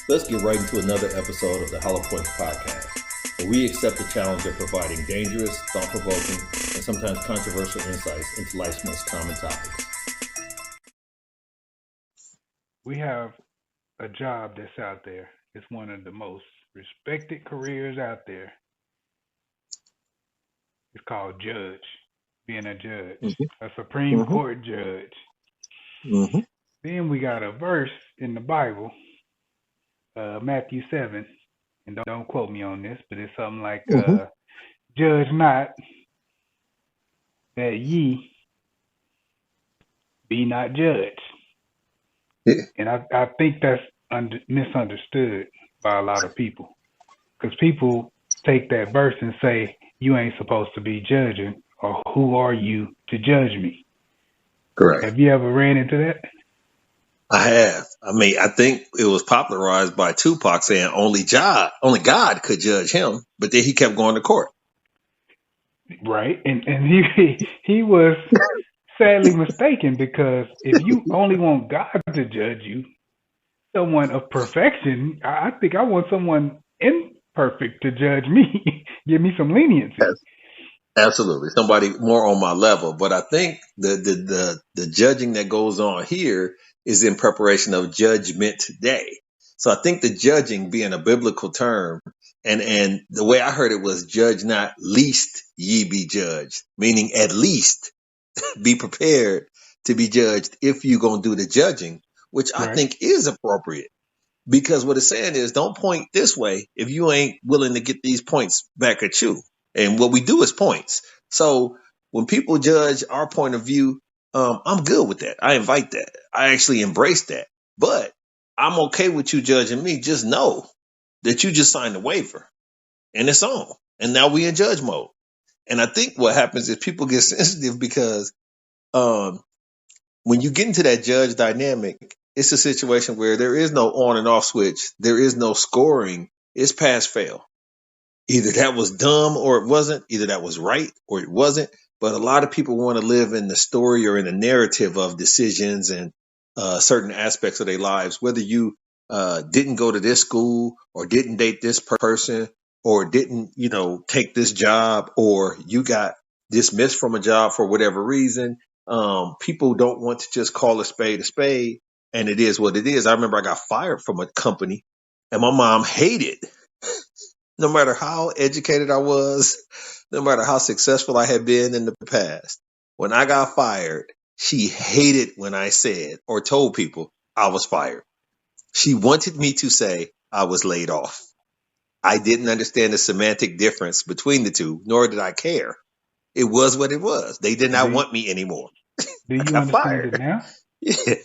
Let's get right into another episode of the Hollow Points Podcast, where we accept the challenge of providing dangerous, thought-provoking, and sometimes controversial insights into life's most common topics. We have a job that's out there. It's one of the most respected careers out there. It's called judge, being a judge, a Supreme Court judge. Then we got a verse in the Bible, Matthew 7, and don't quote me on this, but it's something like, judge not that ye be not judged. Yeah. And I think that's misunderstood by a lot of people, because people take that verse and say, you ain't supposed to be judging, or who are you to judge me? Correct. Have you ever ran into that? I have. I mean, I think it was popularized by Tupac saying only God could judge him, but then he kept going to court. Right. And he was sadly mistaken, because if you only want God to judge you, someone of perfection, I think I want someone imperfect to judge me. Give me some leniency. Yes. Absolutely. Somebody more on my level. But I think the judging that goes on here is in preparation of Judgment Day. So I think the judging being a biblical term, and the way I heard it was judge not, least ye be judged, meaning at least be prepared to be judged if you're going to do the judging, which I think is appropriate. Because what it's saying is, don't point this way if you ain't willing to get these points back at you. And what we do is points. So when people judge our point of view, I'm good with that. I invite that. I actually embrace that. But I'm okay with you judging me. Just know that you just signed a waiver and it's on. And now we in judge mode. And I think what happens is people get sensitive because when you get into that judge dynamic, it's a situation where there is no on and off switch. There is no scoring. It's pass fail. Either that was dumb or it wasn't. Either that was right or it wasn't. But a lot of people want to live in the story or in the narrative of decisions and certain aspects of their lives, whether you didn't go to this school or didn't date this person or didn't, take this job, or you got dismissed from a job for whatever reason. People don't want to just call a spade, and it is what it is. I remember I got fired from a company, and my mom hated, no matter how educated I was, no matter how successful I had been in the past. When I got fired, she hated when I said or told people I was fired. She wanted me to say I was laid off. I didn't understand the semantic difference between the two, nor did I care. It was what it was. They did not want me anymore. Do you understand it now? Yeah.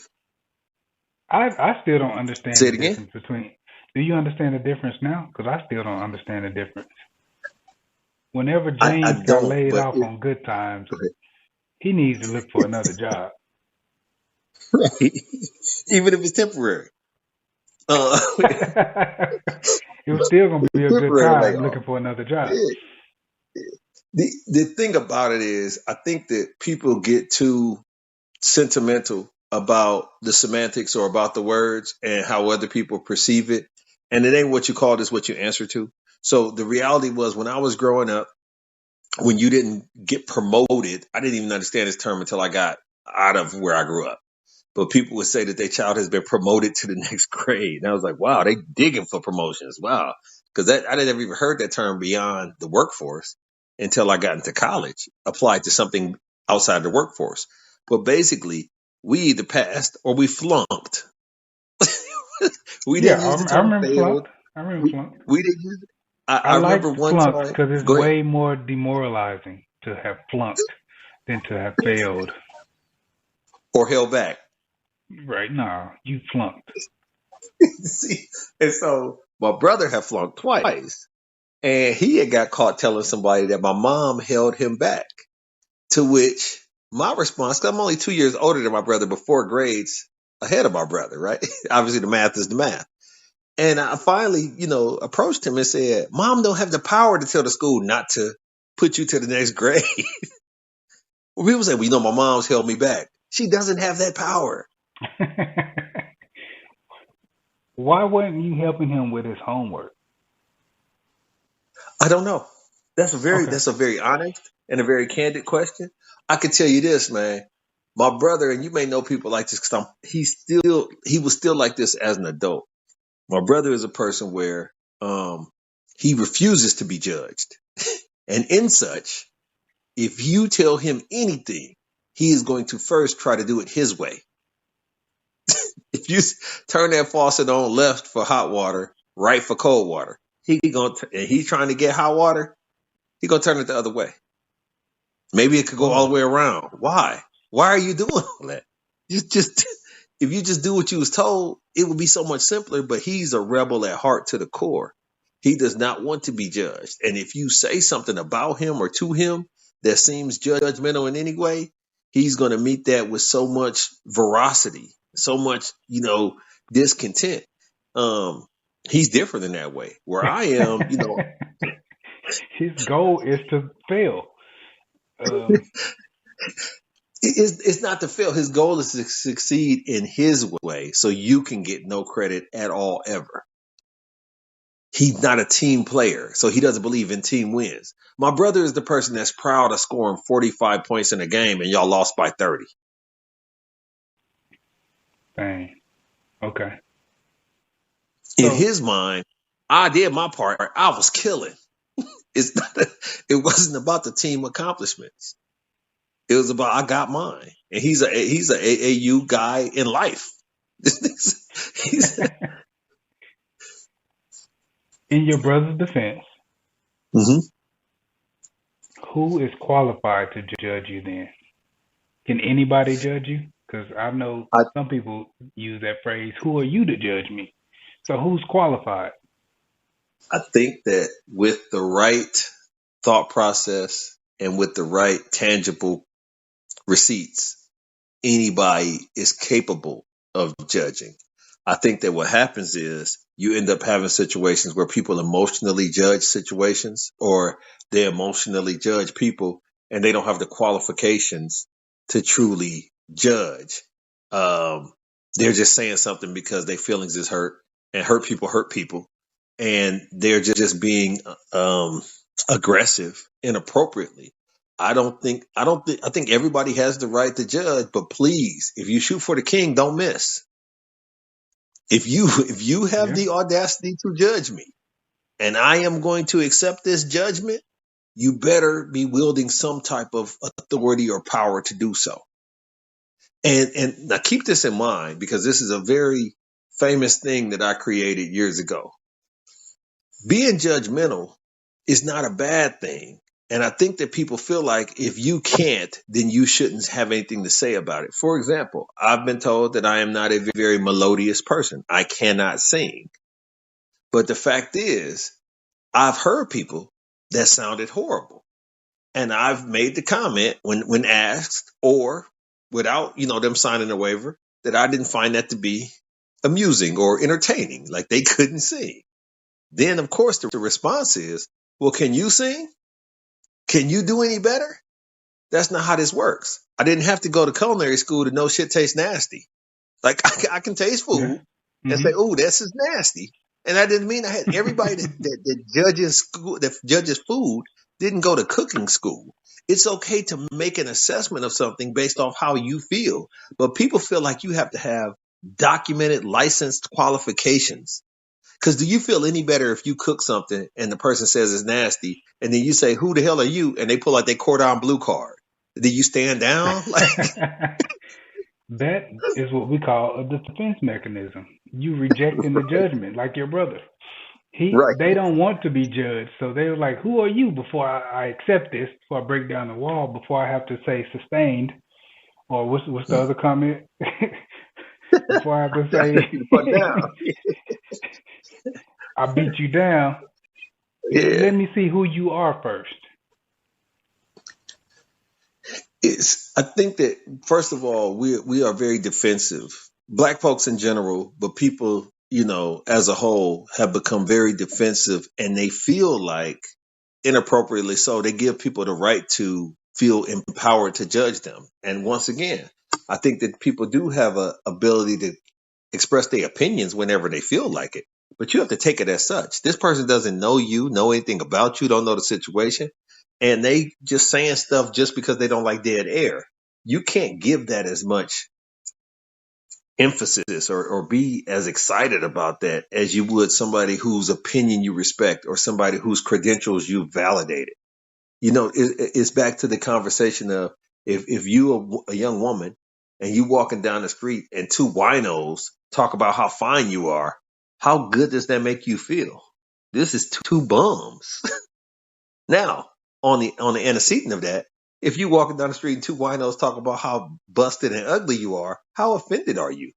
I still don't understand Say it the again? difference between. Do you understand the difference now? Because I still don't understand the difference. Whenever James got laid off on Good Times, he needs to look for another job. Right. Even if it's temporary. It was still going to be a good time layoff. looking for another job. Yeah. The thing about it is, I think that people get too sentimental about the semantics or about the words and how other people perceive it. And it ain't what you call it, it's what you answer to. So the reality was, when I was growing up, when you didn't get promoted, I didn't even understand this term until I got out of where I grew up. But people would say that their child has been promoted to the next grade. And I was like, wow, they digging for promotions. Wow. Because I didn't even heard that term beyond the workforce until I got into college, applied to something outside the workforce. But basically, we either passed or we flunked. We didn't use the term failed. I remember flunked. We didn't use it. I remember one time. Because it's way more demoralizing to have flunked than to have failed. Or held back. Right. No, you flunked. See, and so my brother had flunked twice. And he had got caught telling somebody that my mom held him back. To which my response, because I'm only 2 years older than my brother, but 4 grades ahead of my brother, right? Obviously, the math is the math. And I finally, approached him and said, Mom don't have the power to tell the school not to put you to the next grade. Well, people say, well, my mom's held me back. She doesn't have that power. Why weren't you helping him with his homework? I don't know. Okay. That's a very honest and a very candid question. I can tell you this, man. My brother, and you may know people like this because he was still like this as an adult. My brother is a person where he refuses to be judged. And in such, if you tell him anything, he is going to first try to do it his way. If you turn that faucet on left for hot water, right for cold water, and he's trying to get hot water, he gonna turn it the other way. Maybe it could go all the Whoa. way around. Why? Why are you doing all that? Just if you just do what you was told, it would be so much simpler. But he's a rebel at heart to the core. He does not want to be judged. And if you say something about him or to him that seems judgmental in any way, he's going to meet that with so much veracity, so much, discontent. Um, he's different in that way. Where I am, His goal is to fail. Um, it's not to fail. His goal is to succeed in his way so you can get no credit at all ever. He's not a team player, so he doesn't believe in team wins. My brother is the person that's proud of scoring 45 points in a game and y'all lost by 30. dang. Okay. In So his mind, I did my part. I was killing. It wasn't about the team accomplishments. It was about I got mine. And he's a AAU guy in life. He's, in your brother's defense, Mhm. who is qualified to judge you then? Can anybody judge you? Because I know I, some people use that phrase, who are you to judge me? So who's qualified? I think that with the right thought process and with the right tangible receipts, anybody is capable of judging. I think that what happens is you end up having situations where people emotionally judge situations or they emotionally judge people and they don't have the qualifications to truly judge. Um, they're just saying something because their feelings is hurt and hurt people. And they're just being aggressive inappropriately. I think everybody has the right to judge, but please, if you shoot for the king, don't miss. If you have Yeah. the audacity to judge me and I am going to accept this judgment, you better be wielding some type of authority or power to do so. And now keep this in mind because this is a very famous thing that I created years ago. Being judgmental is not a bad thing. And I think that people feel like if you can't, then you shouldn't have anything to say about it. For example, I've been told that I am not a very melodious person. I cannot sing. But the fact is, I've heard people that sounded horrible. And I've made the comment when asked or without, them signing a waiver that I didn't find that to be amusing or entertaining. Like they couldn't sing. Then, of course, the response is, well, can you sing? Can you do any better? That's not how this works. I didn't have to go to culinary school to know shit tastes nasty. Like I can taste Yeah. food and say, Hmm. oh, this is nasty. And that didn't mean I had everybody that judges school, that judges food didn't go to cooking school. It's okay to make an assessment of something based off how you feel. But people feel like you have to have documented licensed qualifications. Because do you feel any better if you cook something and the person says it's nasty, and then you say, "Who the hell are you?" and they pull out their cordon bleu card? Do you stand down? Like, That is what we call a defense mechanism. You rejecting the judgment, like your brother. right? They don't want to be judged, so they were like, "Who are you?" Before I accept this, before I break down the wall, before I have to say sustained, or what's the other comment? Before I have to I set you the fuck down. say, "I beat you down." Yeah, Let me see who you are first. I think that first of all, we are very defensive. Black folks in general, but people, as a whole, have become very defensive, and they feel like inappropriately so, they give people the right to feel empowered to judge them. And once again, I think that people do have a ability express their opinions whenever they feel like it. But you have to take it as such. This person doesn't know you, know anything about you, don't know the situation, and they just saying stuff just because they don't like dead air. You can't give that as much emphasis or be as excited about that as you would somebody whose opinion you respect or somebody whose credentials you validated. It's back to the conversation of if you a young woman and you walking down the street and two winos talk about how fine you are, how good does that make you feel? This is two bums. Now, on the antecedent of that, if you walking down the street and two winos talk about how busted and ugly you are, how offended are you?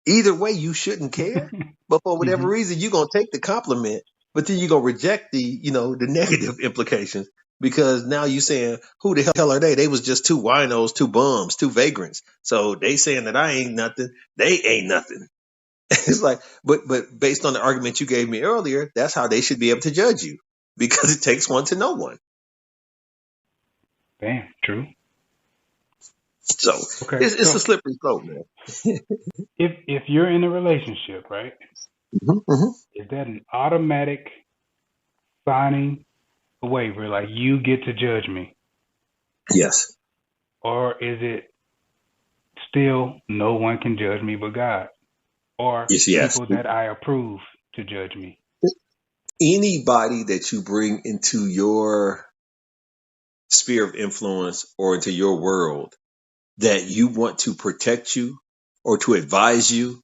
Either way, you shouldn't care. But for whatever Hmm. reason, you're gonna take the compliment, but then you're gonna reject the negative implications because now you're saying, who the hell are they? They was just two winos, two bums, two vagrants. So they saying that I ain't nothing, they ain't nothing. It's like, but based on the argument you gave me earlier, that's how they should be able to judge you because it takes one to know one. Damn, true. So Okay, it's a so slippery slope, man. if you're in a relationship, right, Hmm. is that an automatic signing away where like you get to judge me, Yes. or is it still no one can judge me but God, or Yes. people that I approve to judge me? Anybody that you bring into your sphere of influence or into your world that you want to protect you or to advise you,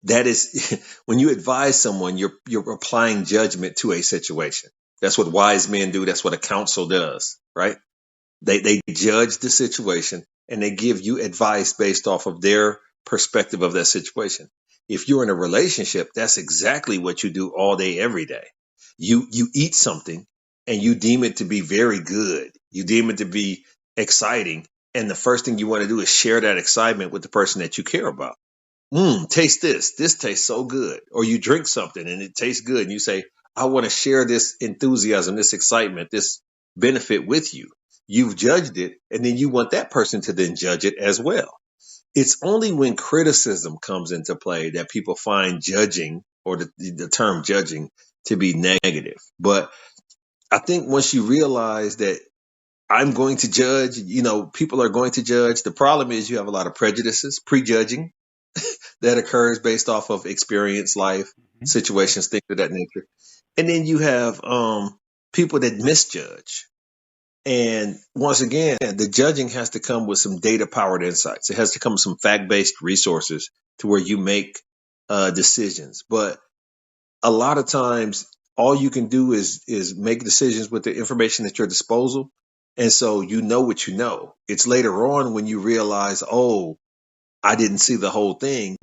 that is when you advise someone, you're applying judgment to a situation. That's what wise men do. That's what a counsel does, right? They judge the situation and they give you advice based off of their perspective of that situation. If you're in a relationship, that's exactly what you do all day, every day. You eat something and you deem it to be very good. You deem it to be exciting. And the first thing you want to do is share that excitement with the person that you care about. Taste this. This tastes so good. Or you drink something and it tastes good. And you say, I want to share this enthusiasm, this excitement, this benefit with you. You've judged it. And then you want that person to then judge it as well. It's only when criticism comes into play that people find judging or the term judging to be negative. But I think once you realize that I'm going to judge, people are going to judge. The problem is you have a lot of prejudices, prejudging that occurs based off of experience, life, Mhm. situations, things of that nature. And then you have people that misjudge. And once again, the judging has to come with some data powered insights. It has to come with some fact based resources to where you make decisions. But a lot of times, all you can do is make decisions with the information at your disposal. And so you know what you know. It's later on when you realize, oh, I didn't see the whole thing.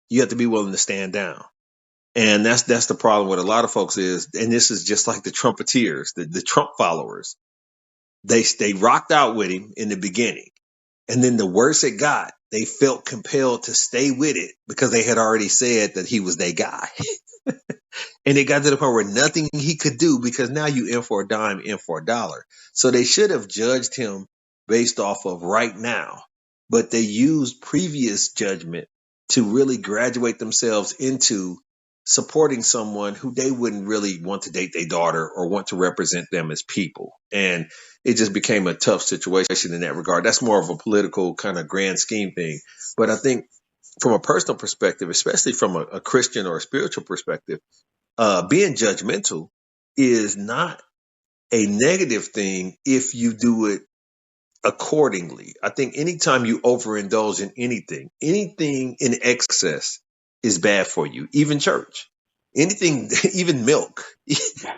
You have to be willing to stand down. And that's the problem with a lot of folks is, and this is just like the Trumpeteers, the Trump followers. They rocked out with him in the beginning. And then the worse it got, they felt compelled to stay with it because they had already said that he was their guy. And it got to the point where nothing he could do because now you in for a dime, in for a dollar. So they should have judged him based off of right now, but they used previous judgment to really graduate themselves into supporting someone who they wouldn't really want to date their daughter or want to represent them as people. And it just became a tough situation in that regard. That's more of a political kind of grand scheme thing. But I think from a personal perspective, especially from a Christian or a spiritual perspective, being judgmental is not a negative thing if you do it accordingly. I think anytime you overindulge in anything in excess is bad for you, even church, anything, even milk,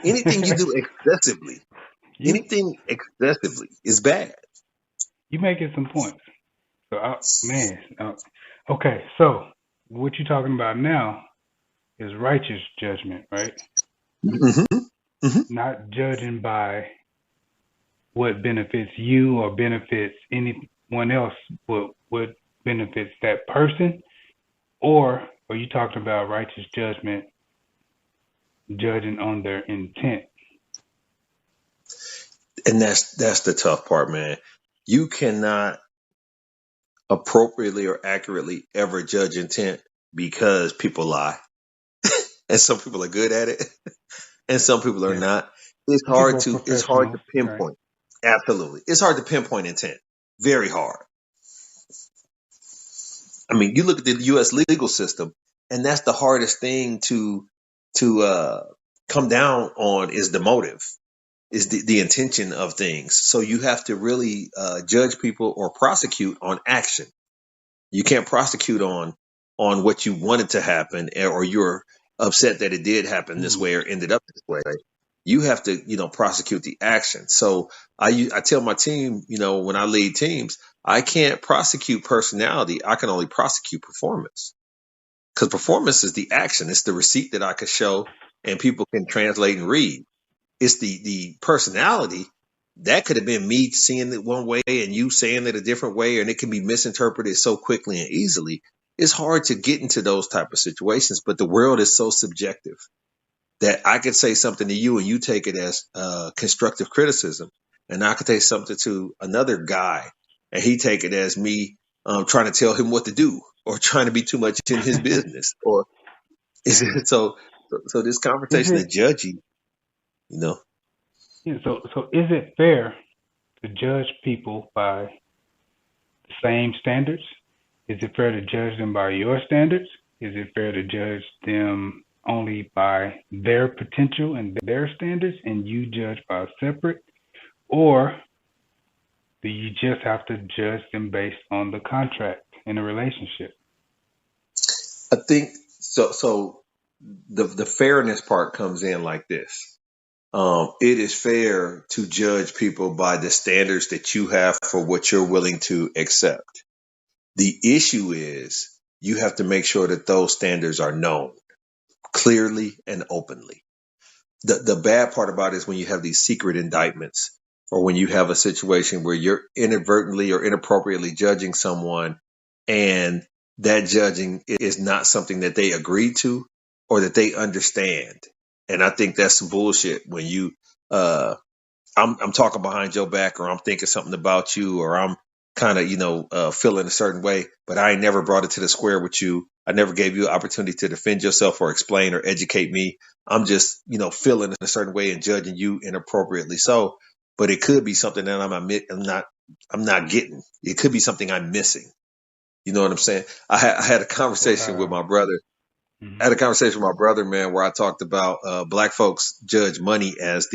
anything you do excessively, you anything excessively is bad. you making some points. So man, okay. So what you're talking about now is righteous judgment, right? Hmm. Hmm. Not judging by what benefits you or benefits anyone else, but what benefits that person, or are you talking about righteous judgment, judging on their intent? And that's the tough part, man. You cannot appropriately or accurately ever judge intent because people lie, and some people are good at it, and some people are Yeah. not. Some people are It's hard to professionals, right? pinpoint. Absolutely, it's hard to pinpoint intent. Very hard. I mean, you look at the U.S. legal system, and that's the hardest thing to come down on is the motive, is the intention of things. So you have to really judge people or prosecute on action. You can't prosecute on what you wanted to happen, or you're upset that it did happen this way or ended up this way. You have to, prosecute the action. So I tell my team, when I lead teams, I can't prosecute personality. I can only prosecute performance, because performance is the action. It's the receipt that I could show and people can translate and read. It's the personality that could have been me seeing it one way and you saying it a different way, and it can be misinterpreted so quickly and easily. It's hard to get into those type of situations, but the world is so subjective that I could say something to you and you take it as constructive criticism, and I could say something to another guy and he take it as me trying to tell him what to do or trying to be too much in his business. Or is it so this Is conversation of it judging, you know. so is it fair to judge people by the same standards? Is it fair to judge them by your standards? Is it fair to judge them only by their potential and their standards, and you judge by separate? Or do you just have to judge them based on the contract in a relationship? I think so. So the fairness part comes in like this. It is fair to judge people by the standards that you have for what you're willing to accept. The issue is you have to make sure that those standards are known clearly and openly. The bad part about it is when you have these secret indictments, or when you have a situation where you're inadvertently or inappropriately judging someone, and that judging is not something that they agree to or that they understand. And I think that's some bullshit when you uh I'm talking behind your back, or I'm thinking something about you, or I'm kind of, feeling a certain way, but I ain't never brought it to the square with you. I never gave you an opportunity to defend yourself or explain or educate me. I'm just, feeling in a certain way and judging you inappropriately. So, but it could be something that I'm not getting. It could be something I'm missing. You know what I'm saying? I had a conversation with Wow. my brother. I Mhm. had a conversation with my brother, man, where I talked about black folks judge money as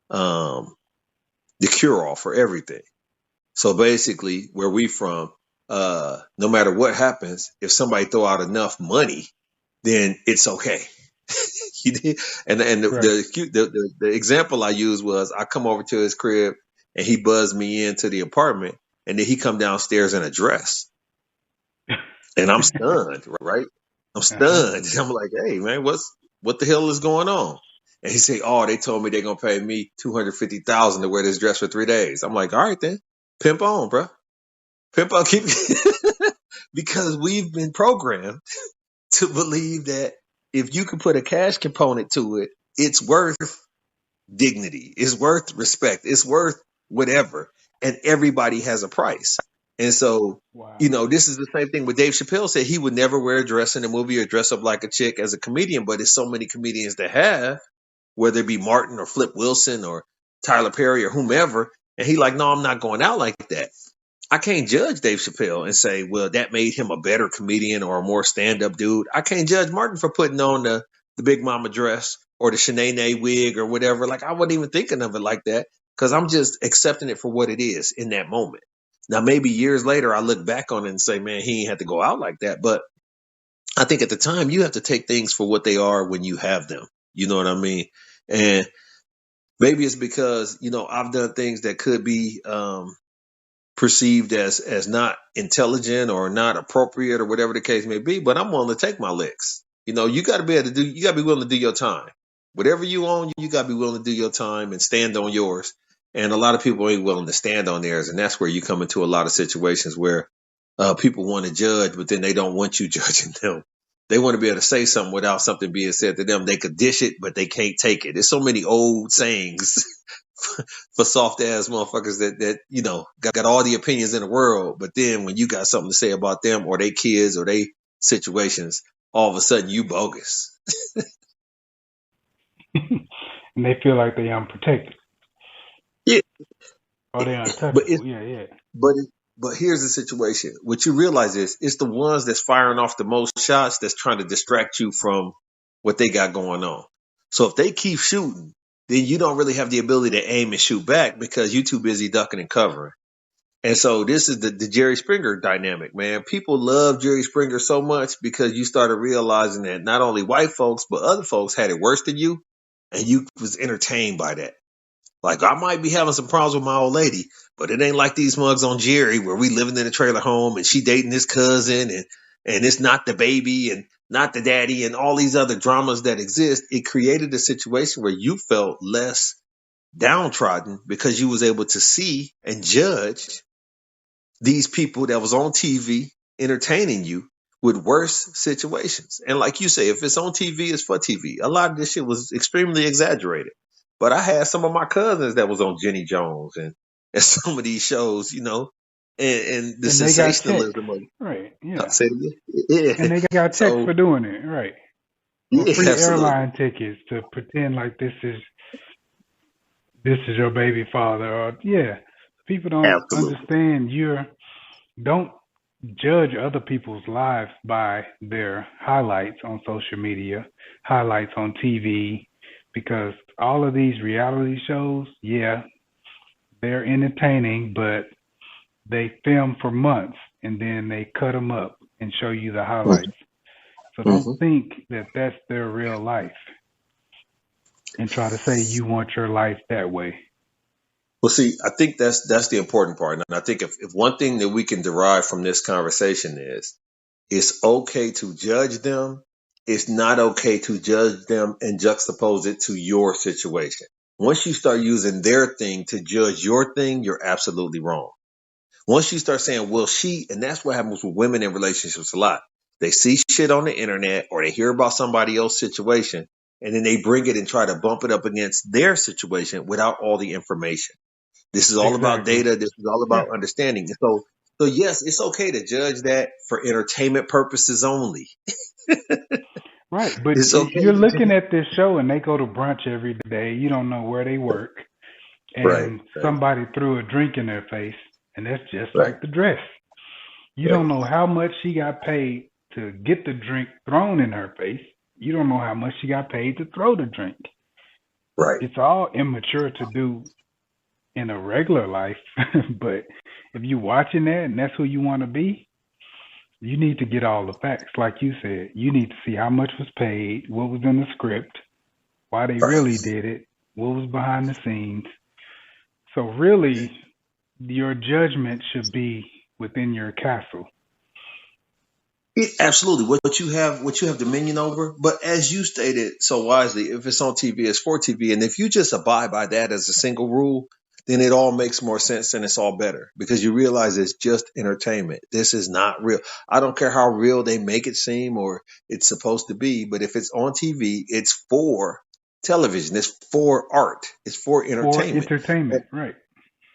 um, the cure all for everything. So basically, where we from, no matter what happens, if somebody throw out enough money, then it's okay. You did? And Right. the example I used was I come over to his crib and he buzzed me into the apartment, and then he come downstairs in a dress, and I'm stunned, right? I'm Uh-huh. stunned. I'm like, hey man, what the hell is going on? And he say, oh, they told me they're gonna pay me $250,000 to wear this dress for 3 days. I'm like, all right then, pimp on, bro. Pimp on, keep because we've been programmed to believe that if you can put a cash component to it, it's worth dignity, it's worth respect, it's worth whatever, and everybody has a price. And so, Wow. this is the same thing with Dave Chappelle said he would never wear a dress in a movie or dress up like a chick as a comedian, but it's so many comedians that have, whether it be Martin or Flip Wilson or Tyler Perry or whomever, and he like, no, I'm not going out like that. I can't judge Dave Chappelle and say, well, that made him a better comedian or a more stand-up dude. I can't judge Martin for putting on the Big Mama dress or the Shanae wig or whatever. Like, I wasn't even thinking of it like that, because I'm just accepting it for what it is in that moment. Now, maybe years later, I look back on it and say, man, he ain't had to go out like that. But I think at the time, you have to take things for what they are when you have them. You know what I mean? And maybe it's because, I've done things that could be, perceived as not intelligent or not appropriate or whatever the case may be, but I'm willing to take my licks. You got to be able to you got to be willing to do your time. Whatever you own, you got to be willing to do your time and stand on yours. And a lot of people ain't willing to stand on theirs, and that's where you come into a lot of situations where people want to judge, but then they don't want you judging them. They want to be able to say something without something being said to them. They could dish it, but they can't take it. There's so many old sayings for soft ass motherfuckers that got all the opinions in the world, but then when you got something to say about them or they kids or they situations, all of a sudden you bogus. And they feel like they're unprotected Yeah, or they're but untouchable. Yeah. But but here's the situation. What you realize is it's the ones that's firing off the most shots that's trying to distract you from what they got going on. So if they keep shooting, then you don't really have the ability to aim and shoot back because you're too busy ducking and covering. And so this is the Jerry Springer dynamic, man. People love Jerry Springer so much because you started realizing that not only white folks, but other folks had it worse than you, and you was entertained by that. Like I might be having some problems with my old lady, but it ain't like these mugs on Jerry where we living in a trailer home and she dating his cousin and it's not the baby and not the daddy and all these other dramas that exist. It created a situation where you felt less downtrodden because you was able to see and judge these people that was on TV entertaining you with worse situations. And like you say, if it's on TV, it's for TV. A lot of this shit was extremely exaggerated. But I had some of my cousins that was on Jenny Jones and some of these shows, and the And they got checked. sensationalism of Right. Yeah. say it again. And Yeah. they got checked So for doing it. Right. Or yeah, free absolutely. airline tickets to pretend like this is your baby father. Or yeah. People don't Absolutely. understand don't judge other people's lives by their highlights on social media, highlights on TV, because all of these reality shows, yeah, they're entertaining, but they film for months and then they cut them up and show you the highlights. So don't Mm-hmm. think that that's their real life and try to say you want your life that way. Well, see, I think that's the important part. And I think if one thing that we can derive from this conversation is it's okay to judge them. It's not okay to judge them and juxtapose it to your situation. Once you start using their thing to judge your thing, you're absolutely wrong. Once you start saying, well, and that's what happens with women in relationships a lot. They see shit on the internet or they hear about somebody else's situation and then they bring it and try to bump it up against their situation without all the information. This is all about Exactly. data. This is all Yeah. about understanding. So yes, it's okay to judge that for entertainment purposes only. Right. But It's okay you're to looking judge. at this show and they go to brunch every day. You don't know where they work. Right, And right, somebody threw a drink in their face. And that's just right, like the dress. You right, don't know how much she got paid to get the drink thrown in her face. You don't know how much she got paid to throw the drink. right. It's all immature to do in a regular life. But if you're watching that and that's who you want to be, you need to get all the facts. Like you said, you need to see how much was paid, what was in the script, why they Right. really did it, what was behind the scenes. So really, your judgment should be within your castle. Absolutely. What you have dominion over. But as you stated so wisely, if it's on TV, it's for TV. And if you just abide by that as a single rule, then it all makes more sense and it's all better because you realize it's just entertainment. This is not real. I don't care how real they make it seem or it's supposed to be, but if it's on TV, it's for television. It's for art. It's for For entertainment. entertainment, right.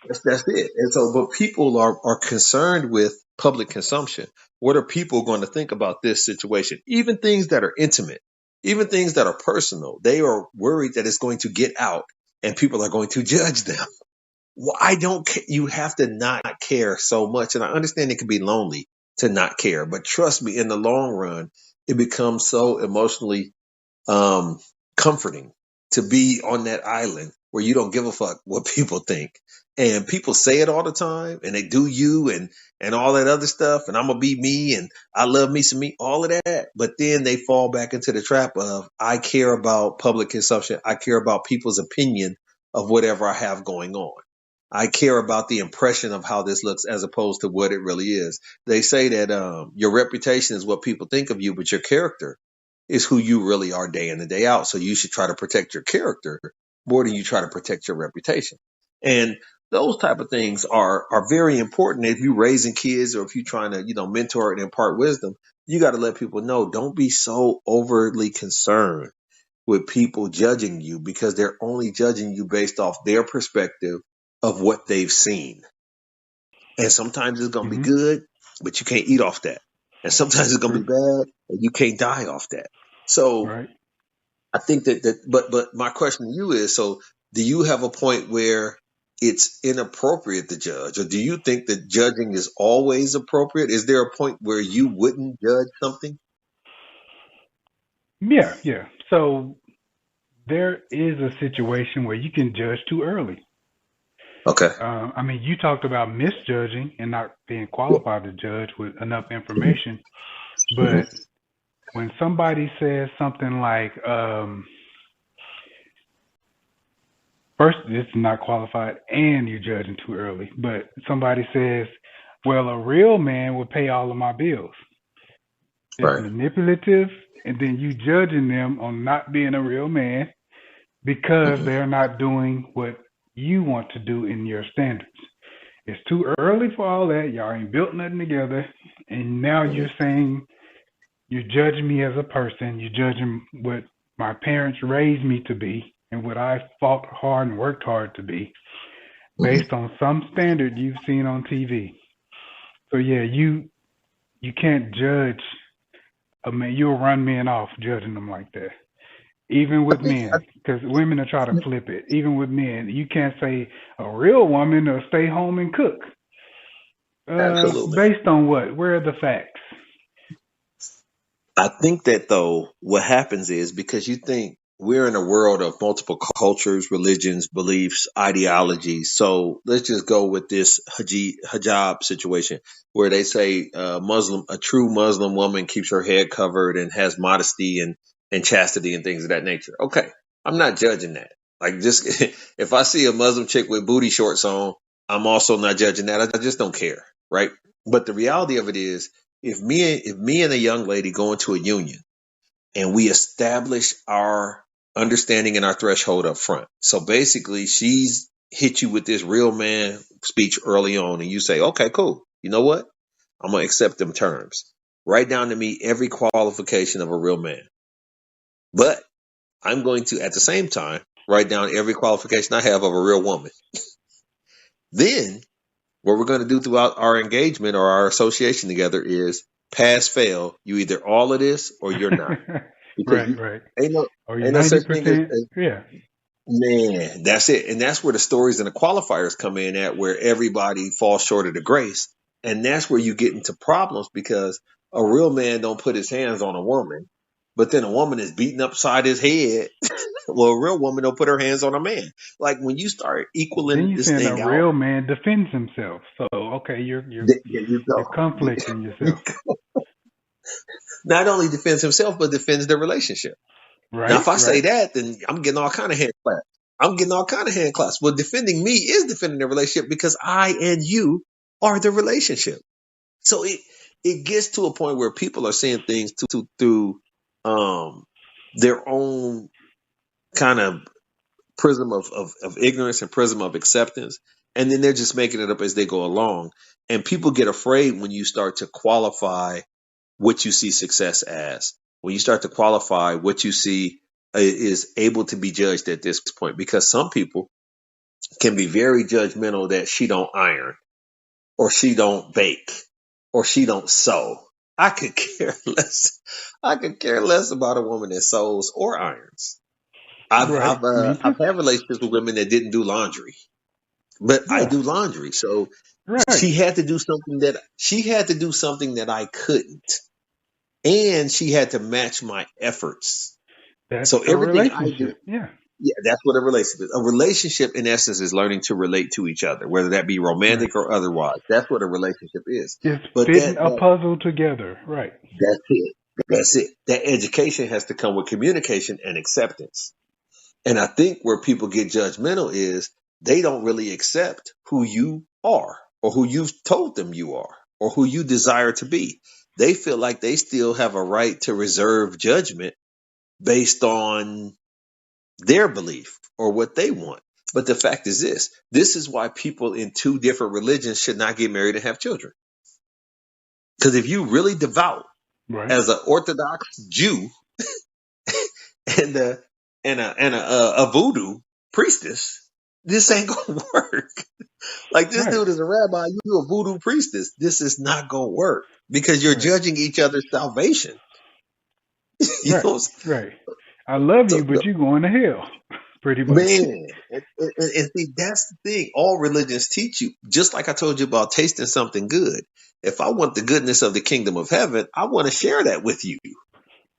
That's it. And so, but people are concerned with public consumption. What are people going to think about this situation? Even things that are intimate, even things that are personal, they are worried that it's going to get out and people are going to judge them. Well, I don't, you have to not care so much. And I understand it can be lonely to not care, but trust me, in the long run, it becomes so emotionally um, comforting to be on that island where you don't give a fuck what people think. And people say it all the time and they do you and all that other stuff. And I'm going to be me and I love me some me, all of that. But then they fall back into the trap of I care about public consumption. I care about people's opinion of whatever I have going on. I care about the impression of how this looks as opposed to what it really is. They say that your reputation is what people think of you, but your character is who you really are day in and day out. So you should try to protect your character more than you try to protect your reputation. And those type of things are very important. If you're raising kids or if you're trying to, mentor and impart wisdom, you got to let people know, don't be so overly concerned with people judging you because they're only judging you based off their perspective of what they've seen. And sometimes it's going to be Hmm. good, but you can't eat off that. and sometimes it's going to True. be bad, and you can't die off that. So Right. I think but my question to you is, so do you have a point where it's inappropriate to judge, or do you think that judging is always appropriate? Is there a point where you wouldn't judge something? Yeah, yeah. So there is a situation where you can judge too early. Okay. I mean, you talked about misjudging and not being qualified to judge with enough information, Hmm. but when somebody says something like, first, it's not qualified and you're judging too early, but somebody says, well, a real man would pay all of my bills. It's Right. manipulative, and then you judging them on not being a real man because Hmm. they're not doing what you want to do in your standards. It's too early for all that. Y'all ain't built nothing together. And now Hmm. you're saying you're judging me as a person. You're judging what my parents raised me to be and what I fought hard and worked hard to be Hmm. based on some standard you've seen on TV. So yeah, you can't judge a man. You'll run men off judging them like that. Even I with think men, because women will try to flip it. Even with men, you can't say a real woman will stay home and cook. absolutely. Based on what? Where are the facts? I think that though, what happens is because you think we're in a world of multiple cultures, religions, beliefs, ideologies. So let's just go with this hijab situation where they say a true Muslim woman keeps her head covered and has modesty and chastity and things of that nature. Okay. I'm not judging that. Like just, if I see a Muslim chick with booty shorts on, I'm also not judging that. I just don't care. Right. But the reality of it is, if me and a young lady go into a union and we establish our understanding and our threshold up front. So basically she's hit you with this real man speech early on and you say, okay, cool. You know what? I'm going to accept them terms. Write down to me every qualification of a real man. But I'm going to, at the same time, write down every qualification I have of a real woman. Then what we're going to do throughout our engagement or our association together is pass fail. You either all of this or you're not, because Right, right. ain't no Are you ain't no ninety such thing percent? as Yeah. man. That's it, and that's where the stories and the qualifiers come in at, where everybody falls short of the grace, and that's where you get into problems because a real man don't put his hands on a woman, but then a woman is beating upside his head. Well, a real woman don't put her hands on a man. Like when you start Then equaling you this saying a thing out, real man defends himself. So okay, there you you're go. conflicting yourself. Not only defends himself, but defends the relationship. Now, Right, if I say right. that, then I'm getting all kind of hand claps. I'm getting all kind of hand claps. Well, defending me is defending the relationship because I and you are the relationship. So it gets to a point where people are seeing things through um, their own kind of prism of ignorance and prism of acceptance, and then they're just making it up as they go along. And people get afraid when you start to qualify what you see success as. When you start to qualify what you see is able to be judged at this point, because some people can be very judgmental that she don't iron or she don't bake or she don't sew. I could care less. I could care less about a woman that sews or irons. Right. Me too. I've had relationships with women that didn't do laundry, but I Yeah. do laundry. So Right. she had to do something that I couldn't, and she had to match my efforts. That's So a everything I do, relationship. Yeah. yeah, that's what a relationship is. A relationship, in essence, is learning to relate to each other, whether that be Right. romantic or otherwise. That's what a relationship is. It's But fitting a puzzle together. Right. that's it. That's it. That education has to come with communication and acceptance. And I think where people get judgmental is they don't really accept who you are or who you've told them you are or who you desire to be. They feel like they still have a right to reserve judgment based on their belief or what they want. But the fact is this is why people in two different religions should not get married and have children. Because if you really devout Right. as an Orthodox Jew and a voodoo priestess, This ain't gonna work. Like this Right. dude is a rabbi, you a voodoo priestess. This is not gonna work because you're Right. judging each other's salvation. You Right. know, Right. I love so you, but you're going to hell, pretty much. man, and see that's the thing. All religions teach you, just like I told you about tasting something good. If I want the goodness of the kingdom of heaven, I want to share that with you.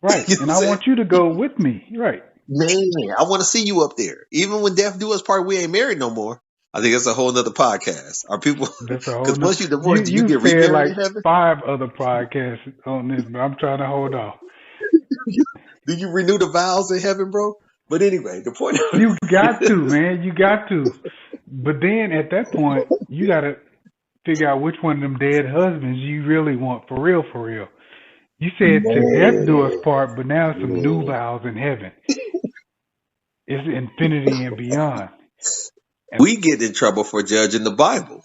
Right. You know And what I I'm saying? want you to go with me. Right. Man, I want to see you up there. Even when death do us part, we ain't married no more. I think that's a whole nother podcast. Are people? That's a whole Because nother. once you divorce, do you You get said remarried like in heaven? 5 other podcasts on this, but I'm trying to hold off. Do you renew the vows in heaven, bro? But anyway, the point of You got it to, is, man. You got to. But then at that point, you got to figure out which one of them dead husbands you really want for real, for real. You said to death do us man, part, but now some new man. vows in heaven. It's infinity and beyond. And We get in trouble for judging the Bible.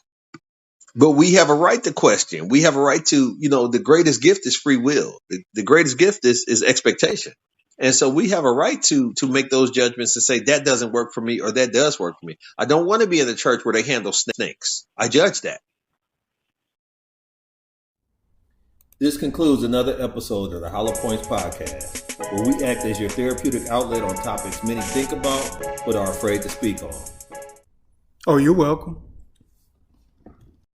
But we have a right to question. We have a right to, the greatest gift is free will. The greatest gift is expectation. And so we have a right to make those judgments and say that doesn't work for me or that does work for me. I don't want to be in a church where they handle snakes. I judge that. This concludes another episode of the Hollow Points Podcast, where we act as your therapeutic outlet on topics many think about but are afraid to speak on. oh, you're welcome.